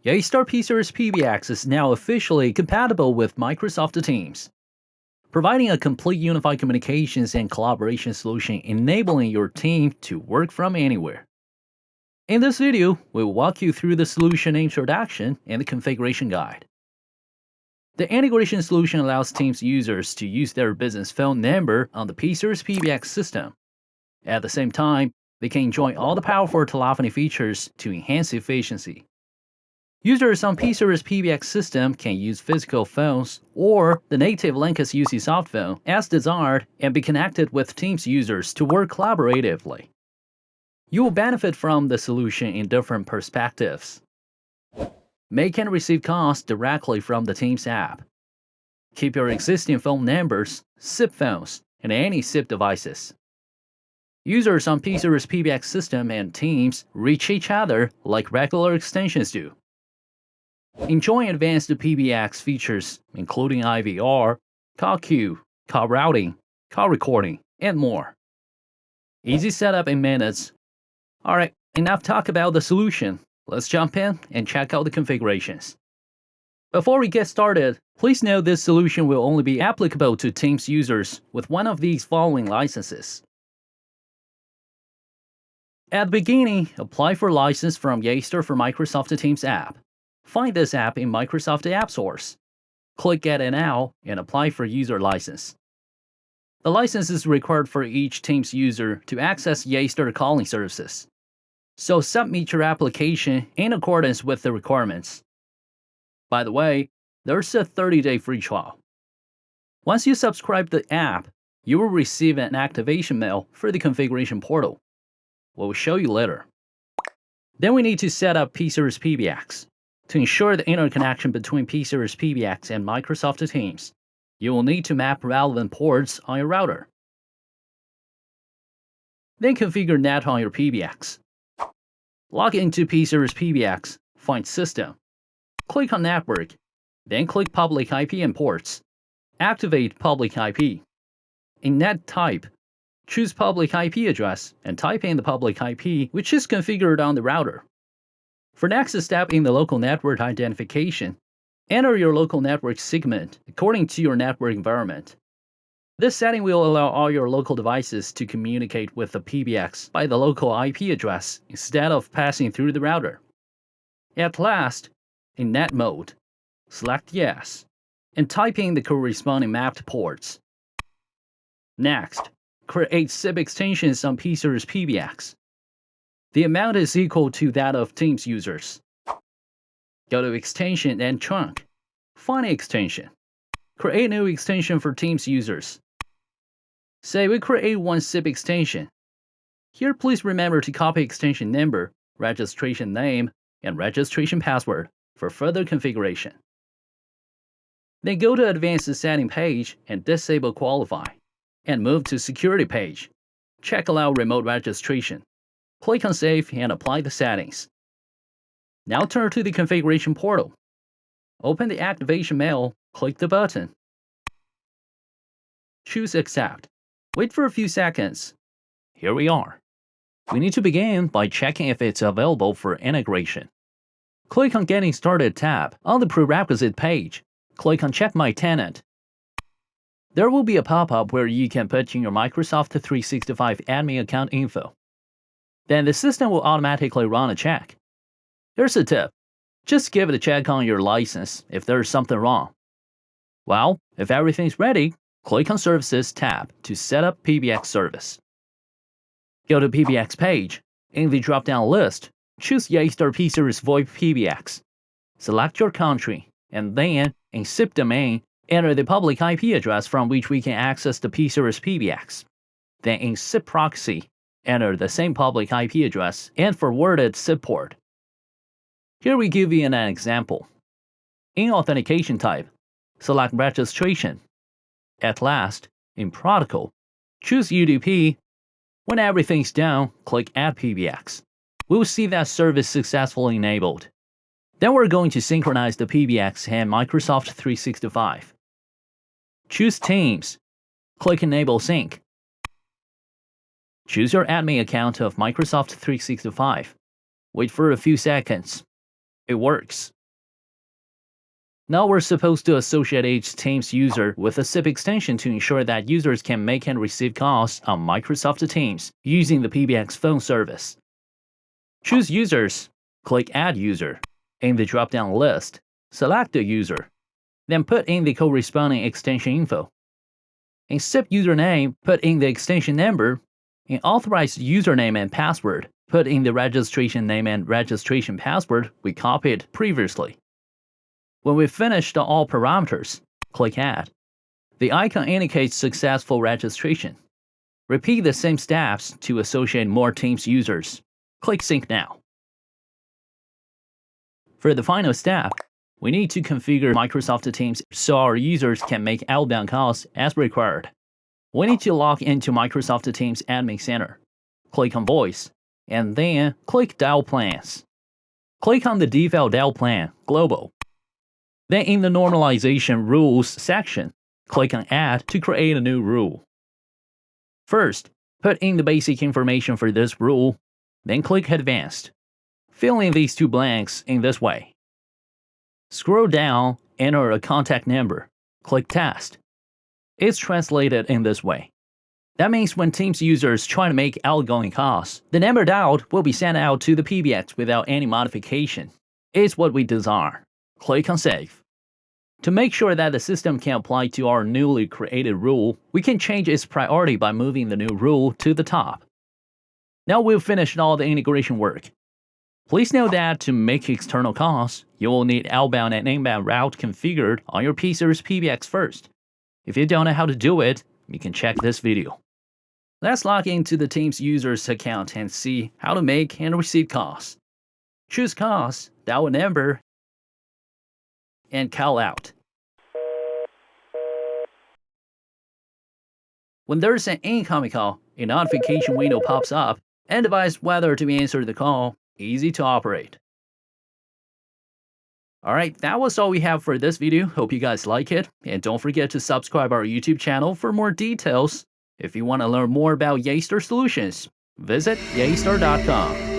Yeastar P-Series PBX is now officially compatible with Microsoft Teams, providing a complete unified communications and collaboration solution enabling your team to work from anywhere. In this video, we'll walk you through the solution introduction and the configuration guide. The integration solution allows Teams users to use their business phone number on the P-Series PBX system. At the same time, they can enjoy all the powerful telephony features to enhance efficiency. Users on P-Series PBX system can use physical phones or the native Linux UC soft phone as desired and be connected with Teams users to work collaboratively. You will benefit from the solution in different perspectives. Make and receive calls directly from the Teams app. Keep your existing phone numbers, SIP phones, and any SIP devices. Users on P-Series PBX system and Teams reach each other like regular extensions do. Enjoy advanced PBX features including IVR, call queue, call routing, call recording, and more. Easy setup in minutes. Alright, enough talk about the solution. Let's jump in and check out the configurations. Before we get started, please note this solution will only be applicable to Teams users with one of these following licenses. At the beginning, apply for license from Yeastar for Microsoft Teams app. Find this app in Microsoft App Stores. Click Get It Now and apply for user license. The license is required for each Teams user to access Yeastar calling services. So submit your application in accordance with the requirements. By the way, there's a 30-day free trial. Once you subscribe to the app, you will receive an activation mail for the configuration portal. We'll show you later. Then we need to set up P-Series PBX. To ensure the interconnection between P-Series PBX and Microsoft Teams, you will need to map relevant ports on your router. Then configure NAT on your PBX. Log into P-Series PBX, find System. Click on Network, then click Public IP and Ports. Activate Public IP. In NAT type, choose Public IP address and type in the public IP which is configured on the router. For next step in the local network identification, enter your local network segment according to your network environment. This setting will allow all your local devices to communicate with the PBX by the local IP address instead of passing through the router. At last, in NAT mode, select Yes, and type in the corresponding mapped ports. Next, create SIP extensions on P-Series PBX. The amount is equal to that of Teams users. Go to Extension and Trunk. Find an extension. Create new extension for Teams users. Say we create one SIP extension. Here please remember to copy extension number, registration name, and registration password for further configuration. Then go to Advanced Setting page and disable Qualify, and move to Security page. Check Allow Remote Registration. Click on Save and apply the settings. Now turn to the configuration portal. Open the activation mail, click the button. Choose Accept. Wait for a few seconds. Here we are. We need to begin by checking if it's available for integration. Click on Getting Started tab on the prerequisite page. Click on Check My Tenant. There will be a pop-up where you can put in your Microsoft 365 admin account info. Then the system will automatically run a check. Here's a tip. Just give it a check on your license if there's something wrong. Well, if everything's ready, click on Services tab to set up PBX service. Go to PBX page. In the drop-down list, choose Yeastar P-Series VoIP PBX. Select your country, and then, in SIP domain, enter the public IP address from which we can access the P-Series PBX. Then in SIP proxy, enter the same public IP address and forwarded SIP port. Here we give you an example. In Authentication type, select Registration. At last, in Protocol, choose UDP. When everything's done, click Add PBX. We'll see that service successfully enabled. Then we're going to synchronize the PBX and Microsoft 365. Choose Teams. Click Enable Sync. Choose your admin account of Microsoft 365. Wait for a few seconds. It works. Now we're supposed to associate each Teams user with a SIP extension to ensure that users can make and receive calls on Microsoft Teams using the PBX phone service. Choose Users, click Add User. In the drop-down list, select the user, then put in the corresponding extension info. In SIP username, put in the extension number. In authorized username and password, put in the registration name and registration password we copied previously. When we've finished all parameters, click Add. The icon indicates successful registration. Repeat the same steps to associate more Teams users. Click Sync now. For the final step, we need to configure Microsoft Teams so our users can make outbound calls as required. We need to log into Microsoft Teams Admin Center. Click on Voice, and then click Dial Plans. Click on the default dial plan, Global. Then in the Normalization Rules section, click on Add to create a new rule. First, put in the basic information for this rule, then click Advanced. Fill in these two blanks in this way. Scroll down, enter a contact number, click Test. It's translated in this way. That means when Teams users try to make outgoing calls, the number dialed will be sent out to the PBX without any modification. It's what we desire. Click on Save. To make sure that the system can apply to our newly created rule, we can change its priority by moving the new rule to the top. Now we've finished all the integration work. Please note that to make external calls, you will need outbound and inbound route configured on your P-Series PBX first. If you don't know how to do it, you can check this video. Let's log into the Teams user's account and see how to make and receive calls. Choose Calls, dial a number, and call out. When there's an incoming call, a notification window pops up and advises whether to answer the call. Easy to operate. Alright, that was all we have for this video. Hope you guys like it, and don't forget to subscribe our YouTube channel for more details. If you want to learn more about Yeastar solutions, visit yeastar.com.